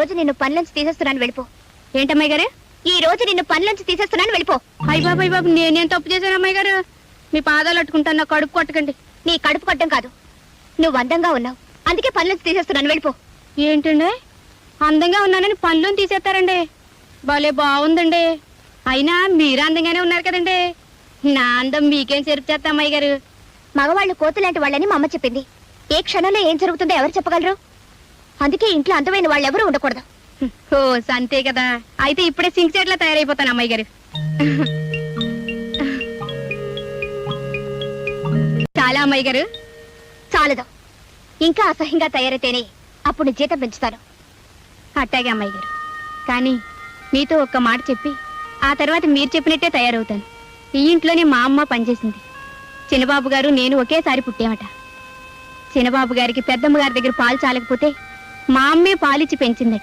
రోజు నిన్ను పనిలోంచి తీసేస్తున్నాను, వెళ్ళిపో. ఏంటమ్మాయి గారు, ఈ రోజు నిన్ను పనిలోంచి తీసేస్తున్నాను, వెళ్ళిపో. అయ్య బాబు నేనేం తప్పు చేశాను అమ్మాయి గారు? మీ పాదాలు అట్టుకుంటాను, నా కడుపు కొట్టకండి. నీ కడుపు కొట్టడం కాదు, నువ్వు అందంగా ఉన్నావు, అందుకే పనిలోంచి తీసేస్తున్నాను, వెళ్ళిపో. ఏంటండి, అందంగా ఉన్నానని పనిలోని తీసేస్తారండి? భలే బాగుందండి. అయినా మీరు అందంగానే ఉన్నారు కదండి. నా అందం మీకేం చెరుపు చేస్తా అమ్మాయి గారు? మగవాళ్ళు కోతులాంటి వాళ్ళని మా అమ్మ చెప్పింది. ఏ క్షణంలో ఏం జరుగుతుందో ఎవరు చెప్పగలరు? అందుకే ఇంట్లో అందమైన వాళ్ళు ఎవరు ఉండకూడదు. ఓ అంతే కదా, అయితే ఇప్పుడే సింక్ చెట్లా తయారైపోతాను అమ్మాయి గారు. చాలా అమ్మాయి గారు, చాలదు. ఇంకా అసహ్యంగా తయారైతేనే అప్పుడు జీతం పెంచుతాను. అట్టాగే అమ్మాయి గారు, కానీ మీతో ఒక్క మాట చెప్పి ఆ తర్వాత మీరు చెప్పినట్టే తయారవుతాను. ఈ ఇంట్లోనే మా అమ్మ పనిచేసింది. చిన్నబాబు గారు నేను ఒకేసారి పుట్టామట. చిన్నబాబు గారికి పెద్దమ్మ గారి దగ్గర పాలు చాలకపోతే మా అమ్మే పాలిచ్చి పెంచిందట.